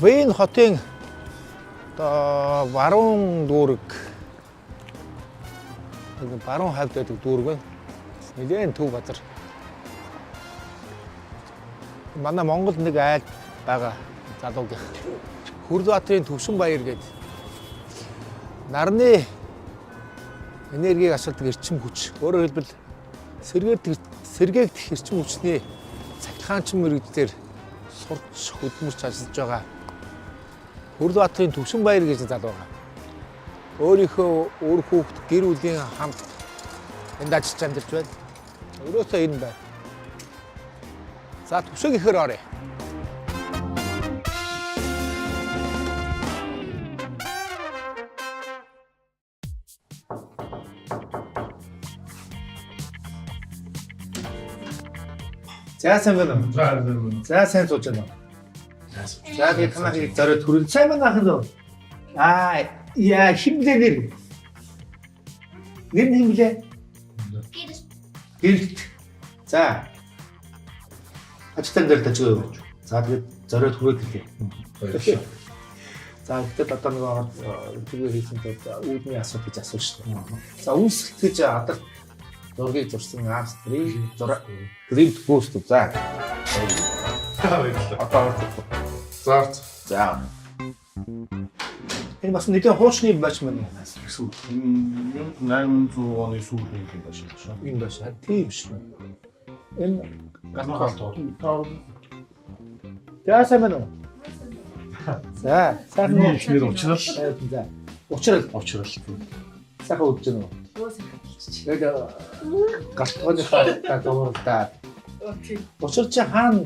Вен хотын баруун дүүрэг баруун хавьд байдаг дүүрэг байна. Нэлээд төв газар. Манай Монголд нэг айл байгаа залуугийн Хүрлбаатарын Төвшин баяр гэдэг нарны энергийг ашигладаг эрчим хүч. Өөрөөр хэлбэл сэргээгдэх эрчим хүчний цахилгаанчин мэрэгчлэр сурч хөдөлмөрч ажиллаж байгаа Хүрлбаатарын Төвшин баяр гэж залуу байгаа. Өөрийнхөө үр хүүхэд гэр бүлийн хамт энд ажиллаж амьдарч байна. Өрөөсөө энэ байна. За төвшөг ихээр орё. За сайн байна уу? За сайн сууж байна уу? За би танахыг зориод хүрэн сайн байна ахын уу? Яа химлээ нэр. Нэр химлээ? Гэрэлт. За. Ачтан дээр тачгүй. За тэгээд зориод хүрээд ирлээ. За тэгээд одоо нэг зүгээр хийсэн тул үүдний асуудал гэж асууж шүү дээ. За үнсэлт гэж адар зургийг зурсан Австрийн Гринт пост за. Одоо зарц. За. Энэ бас нэгэн хуучны бач мэн гэсэн. 800 оны сүүлийн юм байна шүү. Энэ бач тийм шүү. Энэ гатгалт. За сайн байна уу? За сайн уу? Ихнэр уучрал. За. Уучрал. Сайхан үдэж байна уу? Яг галтгооныхаа дууралтаа. Учир чи хаана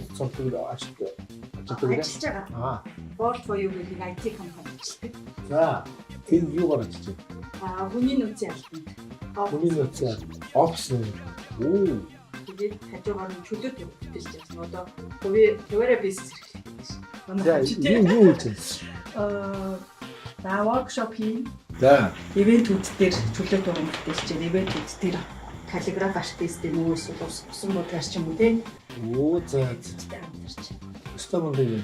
сурдаг ажиллаж байгаа. Борд боёо гэдэг IT компани ажилладаг. За, тэр юугаар ажиллаж байна? Хүний нөөцийн албанд. Хүний нөөцийн офис нь. Оо. Тэгээд хажуугаар нь чөлөөт явуулдаг ч гэсэн одоо хуваараа бизнес эрхлэх. За, юу хийж байна? За, воркшоп хийн. За, Ивентүүд дээр чөлөөт явуулдаг ч гэсэн ивентүүд дээр каллиграф артистийн нөөц усан бодгаарч юм уу те. Оо, за. Хамтарч. Стамбул юм.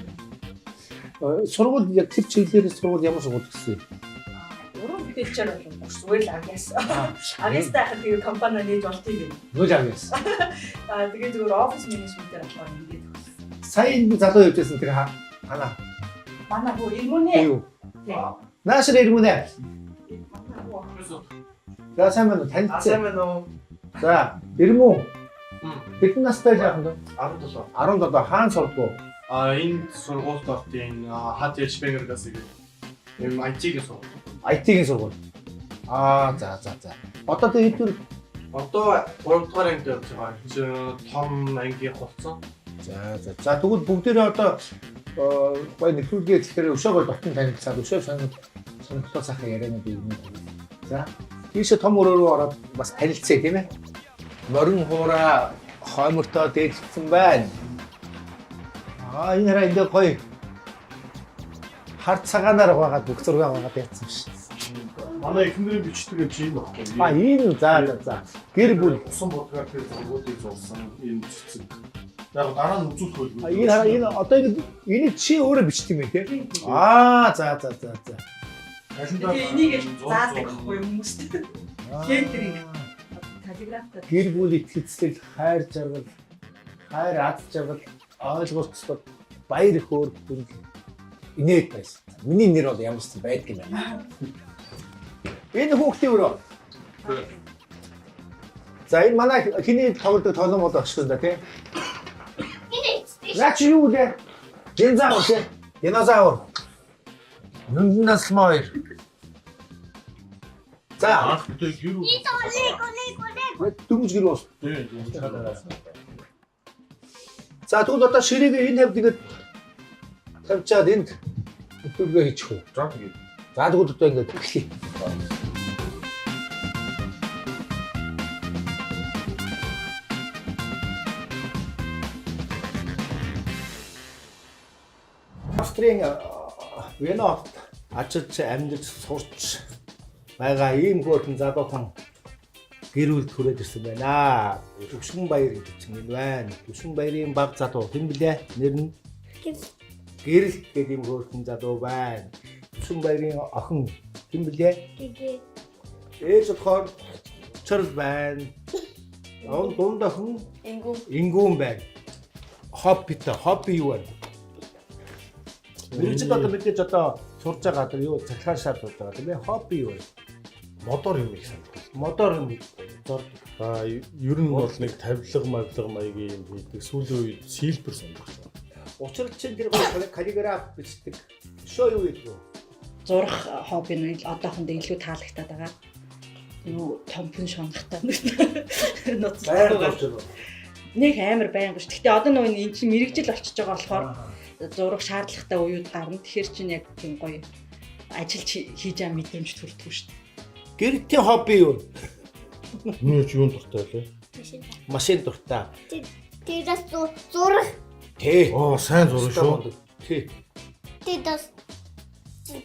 Сургууль яг тэр чиглэлээр сургууль ямар сургууль гэсэн юм? Уран бүтээлчээр бол зүгээр л агаас. Агаас тахад тэгээ компани нээж болтыг юм. Нөл агаас. Тэгээ зүгээр офис менежментээр болохоор ингээд. Сая энэ залуу явж байсан тэр хана. Манай хөө ирмүнэ. Юу? Наашир ирмүнэ. За сайн байна уу? Танилцсан. Сайн байна уу? За, ирмүн. Хэдэн настай жаахан дөө? 17. 17 хаан сурдгуу. Энэ сургуульд ортын HTL Spengler-гаас ийм IT-ийн сургууль. IT-ийн сургууль. За. Одоо тэ хэдвэр Одоо 3 дугаар ангид явж байгаа. Том ангийн хувцас. За тэгвэл бүгдээрээ одоо гой нэвтрүүлгээ тэгэхээр өшөөгөө дотн танилцаад өшөө сонирхолтой сайхан ярианууд юм. За тийшээ том өрөө рүү ороод бас танилцъя тийм ээ. Морин хуура хоймортой дээлсэн байна. Энэ хараа энэ гоё харт цагаанаар байгаад бүх зураг байгаад яатсан шүү. Манай эхнэрийн бичдэг юм чинь баггүй. Энэ за. Гэр бүл усан бодгаар тэр зургуудыг зурсан энэ цэцэг. Яг дараа нь үзүүлэх байлгүй. Энэ хараа энэ одоо энийг чи өөрөө бичдэг юм тийм. За. Тэгээ энийг заадаг байхгүй хүмүүст. Кентеринг каллиграфтай. Гэр бүл итгэцлэг, хайр жаргал, хайр ад жаргал, ойлголцол, баяр хөөр хүнд инээд байсан. Миний нэр бол ямар ч байдаг юм байна. Энэ хүүхдийн өрөө. За энэ манай хиний тоглодог тоглоом бол багш шүү дээ тийм. Наач юу вэ? Динозавр тийм. Динозавр. Нүнднас маяр. За. Дүнж гэр уус. За тэгвэл одоо ширийг энэ хавьд ингээд тавьчаад энд өтөлгөө хийчих үү? За тэгээд. За тэгвэл одоо ингээд эхлэе. Австрийн Венот ажиллаж амьдарч сурч байгаа ийм хөөрхөн залуухан гэр бүл төрөөд ирсэн байна. Төвшин баяр гэдэг чинь энэ байна. Төвшин баярын баг залуу хэн блэ? Нэр нь Гэрэл гэдэг юм хөөрхөн залуу байна. Түсэн баярын охин хэм блэ? Гэгээ. Ээж болохоор Чарл байна. Он дунд охин Ингүүн байна. Хобби юу вэ? Мэргэжил одоо мэдээж одоо сурж байгаа одоо юу захиалгын шаар сурж байгаа тийм ээ. Хобби юу вэ? Модоор юм их санагдав. Модоор юм зорд. Ер нь бол нэг тавилга маягийн юм хийдэг. Сүүлийн үед силбер сонирхсон. Учир нь чинь тэр каллиграф бичдэг. Шоо юу гэдэг вэ? Зурах хобби нь одоохондоо илүү таалагдаад байгаа. Юу томпон шонхтой. Байр дурж байна. Нэг амар байнга ш. Гэтэ одоо нөгөө энэ чинь мэрэгжил болчихж байгаа болохоор зураг шаардлагатай уууд гарна. Тэгэхээр чинь яг тийм гоё ажил хийж байгаа мэдрэмж төрдөг шүү дээ. Гэртийн хобби юу? Нөөч юун дуртай вэ? Машин дуртай. Тэрэс зурах. Тэ. Оо, сайн зурна шүү. Тэ. Тэрэс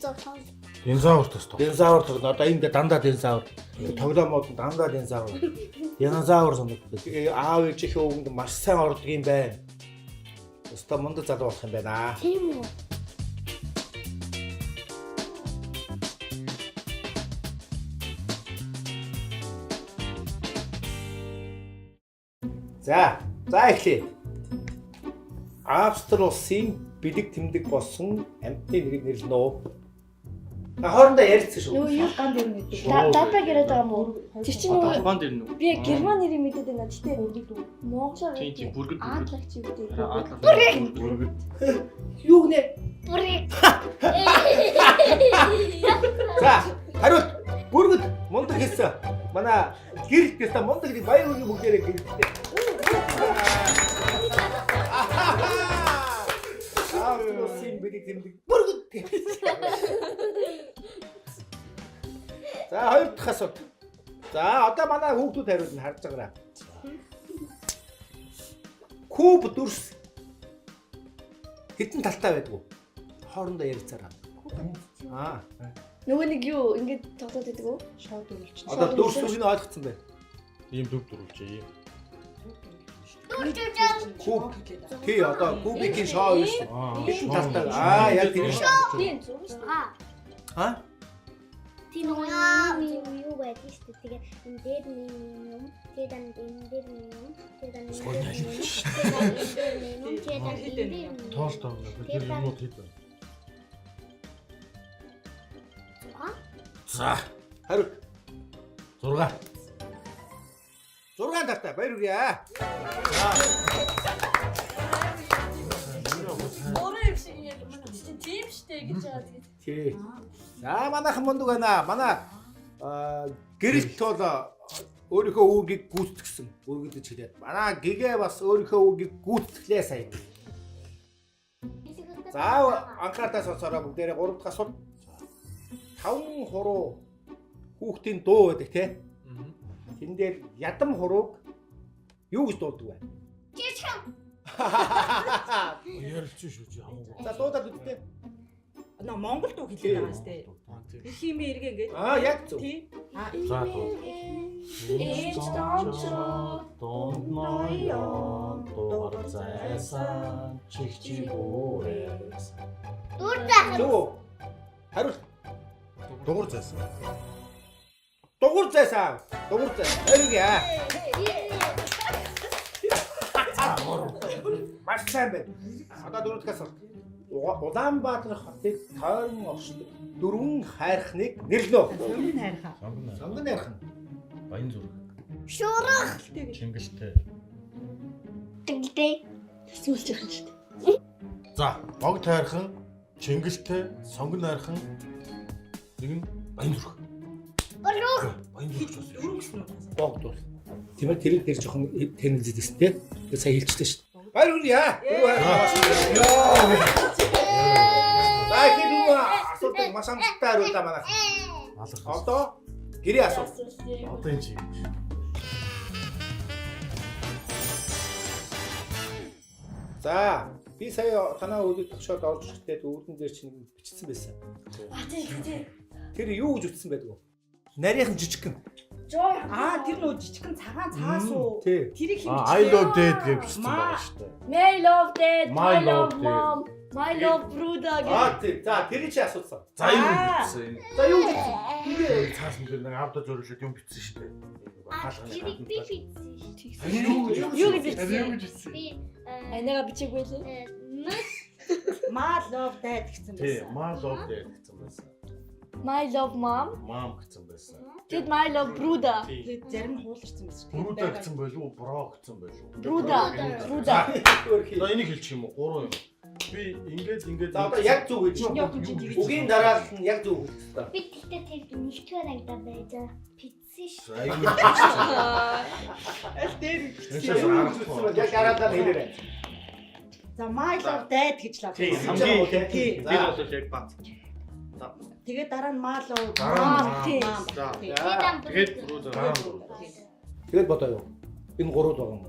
зурах. Динозавр тас. Динозавр одоо энд дандаа динозавр. Тоглоомод дандаа динозавр. Динозавр санагддаг. Аав ээжийнхээ өвгөнд маш сайн ордог юм байна. Өстө мундаг залуу болох юм байна. Тийм үү. За эхлэе. Австрали улсын бэлэг тэмдэг болсон амьтны нэрийг нэрлэнэ үү? Хоорондоо ярилцсан шүү. Шалгаан дээр мэддэг. Дата гэрээд байгаа юм уу? Тэр чинь нөгөө Албан дээр нүү. би герман нэрийг мэдээд байна. Тэгтээ монголоор Тийм бүргэд Аадлах чи үү? бүргэд. Юу гэнэ? Бүрэг. За хариулт бүргэд мундаг хэлсэн. Манай гэрэлт гэсэн мундаг гэдэг баяр үргийн бүгдээрээ гэрэлттэй. Австралисын бэлэг тэмдэг бүргэд. За хоёр дахь асуулт. За одоо манай хүүхдүүд хариулна харж байгаарай. Куб дүрс хэдэн талтай байдгүй? Хоорондоо ярилцаарай. Нөгөө нэг юу ингэж тоглоод байдаг уу? Шоу дөрвөлч. Одоо дүрсийг нь ойлгоцсон байна. Ийм төв дөрвөлж ийм. Куб. Тий одоо кубикийн шоу юу шүү. Хэдэн талтай? Яг тэр шүү. Тийм зүг шүү. Тийм нөгөө юу байдаг шүү. Тэгээ энэ дээр нэг юм, тэгээд энэ дээр нэг юм, тэгээд энэ дээр нэг юм. Тоол тоо бид юмуд хэд байна. За хариу. 6. 6 талтай баяр үргээ. Өөрөө юм шиг яг манай чинь тийм штэ гэж байгаа тэгээд. Тий. За манайхан мундаг байна. Манай гэрэлт бол өөрийнхөө үүргийг гүйцэтгсэн. Үргэлж хэлээд. Манай гэгээ бас өөрийнхөө үүргийг гүйцэтглээ сая. За анхаартаа сонсороо бүгдээрээ 3 дахь асуулт. 5 хуруу хүүхдийн дуу байдаг тий. Тэн дээр ядам хурууг юу гэж дуулдаг вэ? Ярилч шүү чи хамаагүй. За дуудаад үздэй. Нөө Монгол дуу хэлээд байгаа сте. Тэр химээ эргээ ингээд. Яг зөв. Тий. За дуу. Донноё дуугар зайсан чихчигүүрээс. Зөв. Хариулт. Дугур зайсан. Дугур зайсан. Эргээ. Маш сайн байна. Одоо дөрөв дахь асуулт. Улаанбаатар хотыг тойрон оршдог 4 хайрхныг нэрлэнэ. Сонгон хайрхан. Баян зүрх. Шуурах. Чингэлтэй. Тэгтэй. Сүүлж яхан штэ. За, бог тайрхан, чингэлтэй, сонгон найрхан. Нэг нь баян зүрх. Баян зүрх ч бас. Богдвол. Тийм ээ тэрийг дээр жоохон тэнэлзэдсэн тий. Тэр сая хэлчихлээ шүү дээ. Баяр үргээ. За хэдүүн асуултыг маш амжилттай хариуллаа манайх. Одоо гэрээ асуулт. Одоо энэ чинь. За би сая танаа өлөг тогшоод орж ирэхдээ өвдөн дээр чинь бичсэн байсан. Тийм. Тэр юу гэж үтсэн байдг вэ? Нарийнхан жижигхэн. Тэр нөө жижигхэн цагаан цаас уу? Тий. Тэрийг I love dad гэж бичсэн байгаа шүү дээ. My love dad, My my love love mom. My love Bruda гэх. тийм. За тэр чи асуусан. За юу гэсэн. За юу гэсэн. Тэгээ Цаас мөр нэг авда зөриөлөд юм битсэн шүү дээ. тэрийг би хийсэн шүү. Юу гэж хэлсэн? Би Анага бичээгүй лээ. My love dad гэсэн Тий, байсан. my love дээр гэсэн байсан. My love mom. Mom гэсэн байсан. Тэгэд my love Bruda. Тэгээд зарим нь хууларсан байсан шүү. Бруда гэсэн болов уу, бро гэсэн болов уу? Bruda. Bruda. За энийг хэлчих юм уу? Гурван юм. Би ингээд За одоо яг зөв гэж. Үгийн дараа нь яг зөв гэж та. би тэгтээ тэр нэгдүгээр ангидаа байжаа. Пиццэн шүү. айгүй. Аль дээр Яг гараадаа хэлээрэй. За my love dad гэж лав. Тийм, байсан. хамгийн Тийм. би бол яг бат. Тэгээд дараа нь my love Дараа mom. нь Mom. За. Тийм. Тэгээд Bruda. Тэгээд бодоо юу? Энэ гурав байгаа юм.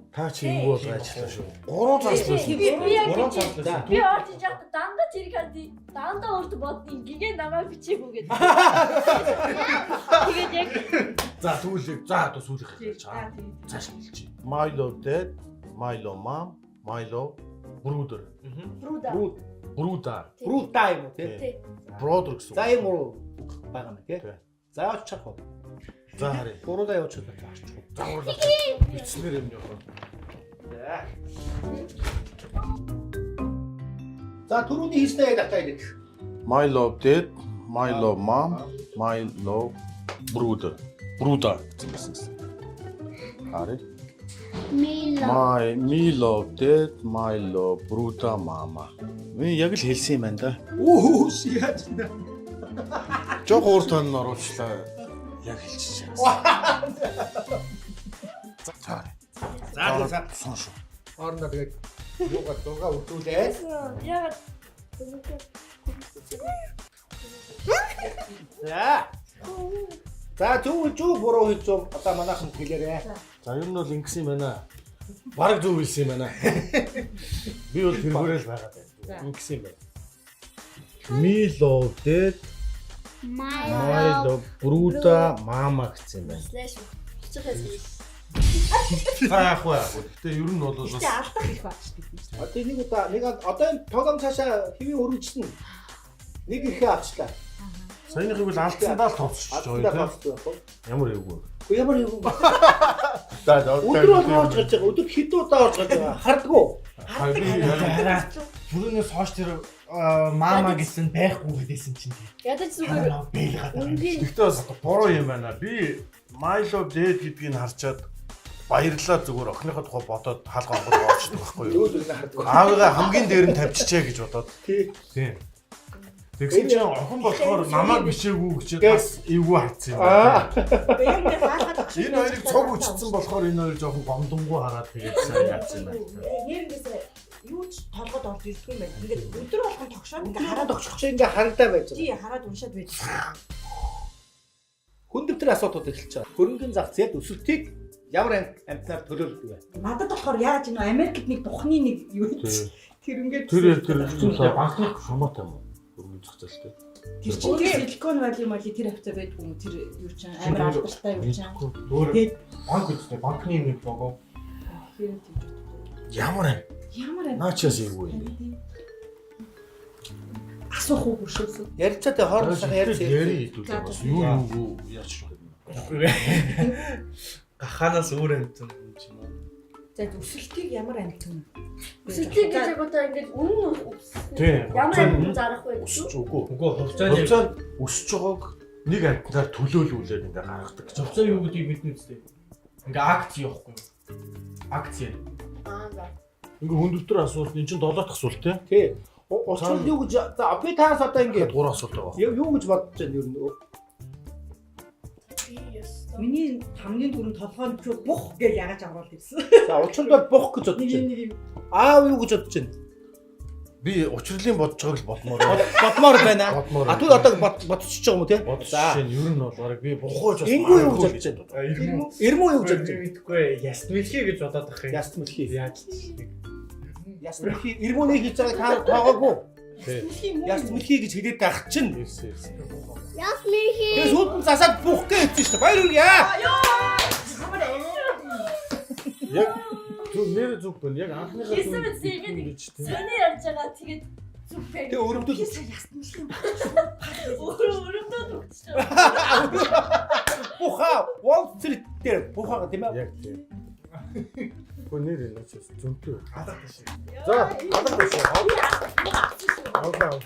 Та чи ингэ бол ажиллаа шүү. Гурван цаас байсан. Би яг Гурван бичээ. цаас байсан. Би орж иж явахдаа дандаа зэрэг хадий. Дандаа өөртөө бодно гигээ намайг бичээгүй гэдэг. Тэгээд яг За сүүлийг за одоо сүүлийг хэлж чаа. Цааш хэлчих. My love dad, my love mom, my love brother. Bruda. Бруда. Бруута юм уу тий? Тий. Brother гэсэн. За юм уу байгаа мэ тий? Тий. За явж чах уу. За харъя. Гурудаа явж чах таарч. Загварлаа. Бичснэр юм яах вэ? За түрүүний хийснээ яг атаа идэх. My love dad, my love mom, my love brother. Бруда гэсэн. Харъя. Мила. Me love dad, my love brother mama. Би яг л хэлсэн юм байна да. Үу шигач нэ. Жог уур тань оруулчлаа. Яг хэлчихсэн. За. За сонш. орно тэгээд юугаа дугаа өдрүүлээ. Яг За. За зүг буруу хийж зов одоо манайхан хэлээрээ. За ер нь бол ингэсэн юм байна. Бараг зөв хэлсэн юм байна. Би бол тэргүүрээ л байгаа даа. Ингэсэн юм байна. Me love dad, my love brother mama гэсэн юм байна. слэш. Хичээхээс хий. За яах вэ? Гэтэ ер нь бол бас Гэтэ алдах их баг шүү дээ. Одоо нэг одоо энэ тоглоом цаашаа хэвийн өргөжсөн. Нэг ихээ авчлаа. саяныхыг бол алдсандаа л тооцчих жоо тийм. Ямар эвгүй. Ямар юм. За Өдөр бол орж гарч байгаа. Өдөр хэд удаа орж гарч байгаа. Хардгуу. Бүрээс хоош тэр мама гэсэн байхгүй гэдээсэн чинь тийм. Ядаж зүгээр Бэл гадаа. үнгийн Гэхдээ бас буруу юм байна. Би my love dad гэдгийг харчаад баярлалаа зүгээр охиныхоо тухай бодоод хаалга онгод оочдөг байхгүй юу? Өдөр нь хардгуу. Аавыгаа хамгийн дээр нь тавьчихъя гэж бодоод. Тий. Тийм. Тэгсэн чинь охин болохоор намайг бишээгүй гэж бас эвгүй хатсан юм Аа. байна. Юм дээр хаалгаад багш. Энэ хоёрыг цуг үчсэн болохоор энэ хоёр жоохон гомдонгуу хараад тэгээд сайн яатсан юм байна. Нэрнээсээ юу ч толгойд орж ирдэг юм байна. Ингээд өдөр болгон тогшоод ингээд хараад Хараад огчох чинь ингээ харагдаа байж тий байгаа. хараад уншаад байж. Хүн дэвтэр асуудууд эхэлж байгаа. Хөрөнгөний зах зээл өсөлтийг ямар амтнаар төлөөлдөг вэ? Надад болохоор яаж энэ Америкт нэг бухны нэг юу Тий. тэр ингээд Тэр банкны шумаатай юм уу? Хөрөнгөний зах зээлтэй. тэр чинь силикон вали мали тэр хавцаа байдгүй юм тэр юу ч амар алдартай юу ч тэгээд Банк үстэй банкны нэг лого. хэрэг тийж боддог. Ямар юм? Ямар юм? Наачаас эвгүй юм. Асуух уу бүршөөсөө. Ярьцаа тэ хоорондоо ярьж яри хэдүүлээ бас юу яач шүү. Гаханаас өөр амтан юм чи маа. За өсөлтийг ямар амт юм? өсөлтийг гэж яг одоо ингээд үнэн Тийм. ямар амт зарах вэ Өсч гэж. үгүй. Үгүй хувьцааны Хувьцаанд өсч байгааг нэг амтнаар төлөөлүүлээд ингээ гаргадаг. хувьцаа юу гэдгийг бидний үстэй. Ингээ акц явахгүй. Акц. Аа за. Ингээ хүн дэвтэр асуулт эн чинь 7 дахь асуулт тий. Тий. Учир нь юу гэж за би таас одоо Ингээд ингээ 3 асуулт байгаа. юу гэж бодож байна ер нь? Миний хамгийн түрүүнд толгойд ч бух гэж ягаж аваад ирсэн. За учир нь бол бух гэж бодож байна. Нэг юм Аав юу гэж бодож байна? Би учрлын бодож байгааг л бодмоор байна. Бодмоор байна. Бодмоор. А түр одоо бодчихж байгаа юм уу тий? бодож чинь ер нь бол бараг би бухууж бас Энгүү юу гэж бодож байна? ирмүү. Ирмүү юу гэж бодож байна? Мэдгүй яст мэлхий гэж бодоод ах юм. Яст мэлхий. Яаж Яст мэлхий ирмүүний хийж байгааг та тоогоогүй. тий. Яст мэлхий гэж хэлээд байх чинь. Ирсэн. Яс михи. Тэгээ сүүлд нь засаад бух гэж хэлсэн шүү дээ. Баяр хүргэе. Яг нэр зүг байна. Яг анхныхаа Хийсэн мэт би сони ярьж байгаа тэгээд зүг байна. Тэгээ өрөмдөд Өрөмдөө төгсөж байгаа. буха Wall Street дээр бухага тийм ээ. яг тийм. Гүн нэр энэ ч зөнтөө. Алах тийш. За, алга байсан. Авлаа.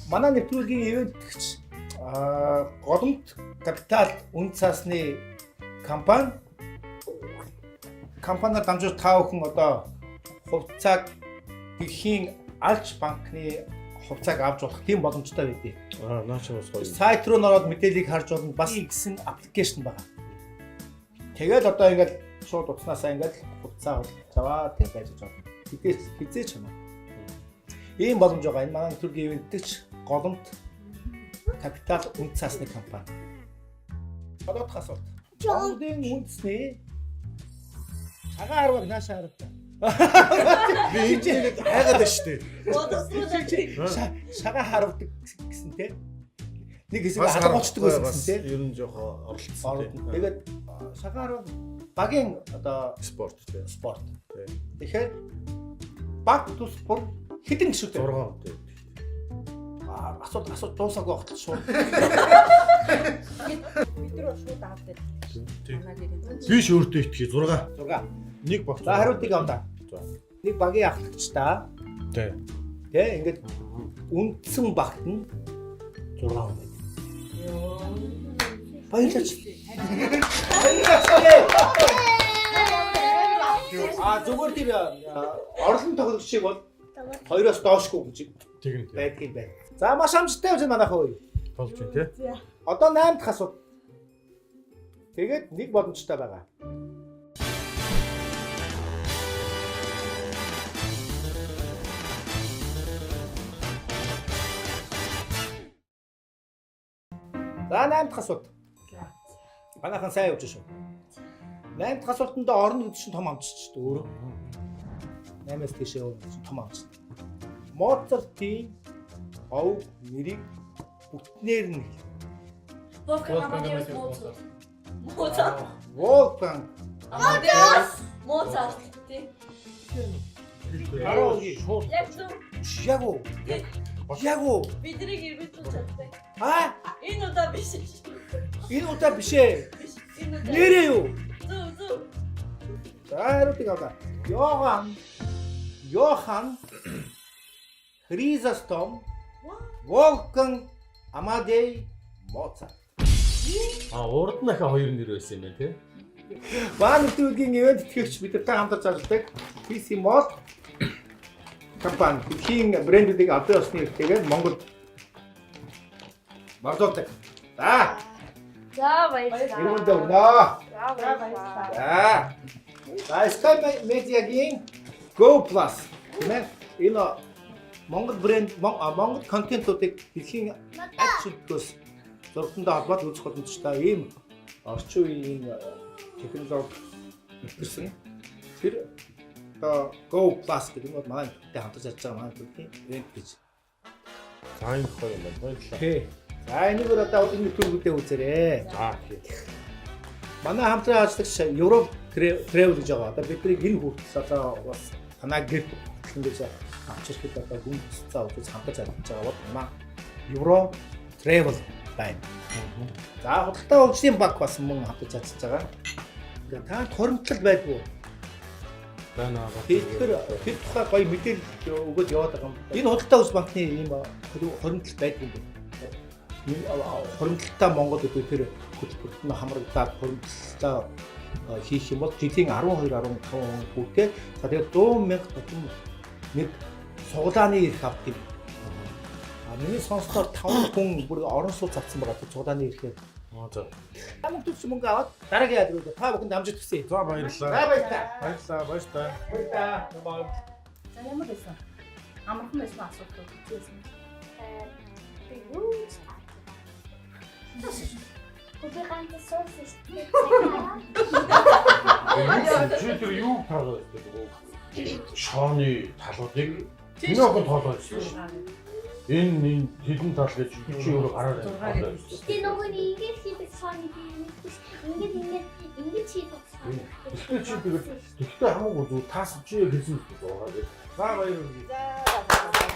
Манай нэвтрүүлгийн ивент гэгч голомт капитал үн цасны компаниар дамжуулж та бүхэн одоо хувьцааг дэлхийн алж банкны хувьцааг авч болох тийм боломжтой байдیں۔ Наач бас гоё. Сайт руу нөрөөд мэдээллийг харж болно. Бас гэсэн аппликейшн байгаа. Тэгээд одоо ингээд шууд утаснасаа ингээд хувьцаа аваад тэгээд байж болно. Хизээч юм. Ийм боломж байгаа. Энэ манай нэвтрүүлгийн ивентгч голомт капитал үн цасны компани. Одоодох асуулт. Голомтын үндэсний цагаан харваг наашаа харагдаа. Би энэ хайгаад байна шүү дээ. Шагаа харавдаг гэсэн те. Нэг хэсэг хадгалцдаг байсан гэсэн те. Ер нь жоохон оролцсон. Тэгээд шагаа харваг багийн одоо Спорт тий. спорт. Тэгэхээр баг тус спорт хэдэн гишүүтэй? 6 тий. Асуулт дуусаагүй багт шууд. Бид нар шууд авдаг. Манай гэрийн. Би ч өөртөө итгэе 6. 6. Нэг багт. За хариултыг авлаа. За. Нэг багийн ахлагч та. Тий. Тэ ингээд үндсэн багт нь 6 байна. Баярлалаа. Зүгээр тийм орлон тоглогчийг бол 2-оос доошгүй гэж Тэгнэ. байдаг юм байна. За маш амжилттай байж манайхаа үе. Болж байна тий. Одоо 8 дахь асуулт. Тэгээд нэг боломжтой байгаа. За 8 дахь асуулт. Манайхан сайн явж шүү. 8 дахь асуултанд орно гэдэг чинь том амжилт шүү дээ өөрөө. 8-аас тийшээ явах чинь том амжилт. Моцартын ов нэрийг бүтнээр нь Моцарт. Wolfgang Амадеус. Моцарт. Тий. Харуулъя. Яг зөв. Яг уу. Биднийг ирбэлжүүлж чаддаг. Энэ удаа биш. Энэ удаа биш ээ. Энэ удаа. Нэрээ юу? Зөв. За хариултыг авлаа. Johann Chrysostom Wolfgang Amadeus Mozart. Урд нь ахаа 2 нэр байсан юм байна тий. Баан нэвтрүүлгийн ивент тэтгэгч бидэртэй хамтарч ажилладаг PC Mall компани дэлхийн брэндүүдийг албан ёсны эрхтэйгээр Монголд борлуулдаг. За баярлалаа. ирмэндээ өгнө. За Sky Media-гийн Go Plus нэ энэ Монгол брэнд Монгол контентуудыг дэлхийн ачуултгаас зургатандаа холбоод үзэх боломжтой ийм орчин үеийн технологи нэвтэрсэн. Тэр Go Plus гэдэг нь манай нэгтэй хамтарч ажиллаж байгаа манай төрлийн брэнд гэж. Сайн гоё юм байна. Баярлалаа. Тий. За энэгээр одоо энэ төргүүдээ үзээрэй. За тий. Манай хамтран ажиллагч Европ Travel гэж байгаа. Одоо бидний энэ хүртэл одоо бас танаа гэр ингэж авч ирэхэд одоо хүн цаа үзэж хамтарч ажиллаж байгаа бол манай Европ Travel байна. За худалдаа хөгжлийн банк бас мөн хамтарч ажиллаж байгаа. Ингээ та хоримтлал байдгүй. Байна. Тэгэхээр тэр тухай гоё мэдээлэл өгөөд яваад байгаа юм. Энэ худалдаа хөгжлийн банкны ийм хоримтлал байдгүй юм байна. Хоримтлалтаа Монгол өдөө тэр хөтөлбөртөө хамрагдаад хоримтлалтаа хийх юм бол жилийн 12-15 хүртэл за тэгээд 100,000 тутам нэг цуглааны эрх авдаг. Миний сонсноор 5 хүн бүр орон сууц авсан байгаа тэр цуглааны эрхээр. За. Амт төс мөнгө аваад дараагийн яд руу та бүхэнд амжилт хүсье. За баярлалаа. Баярлалаа. Баярлалаа. За ямар байсан? Амархан байсан асуулт үзсэн. Купи ганц соус истээ. Чи тэр юу таалаад гэдэг шооны талуудыг энэ огт тоолоод шүү. Энэ хэдэн тал гэж чи өөрөө гараад байна. Тэ нөгөө нэг ингэж хийдэг соны би ингэж хийж Тэгтээ чи тэгээд хамаагүй зүг таасч чи хэлсэн үг байгаа. За баяр. За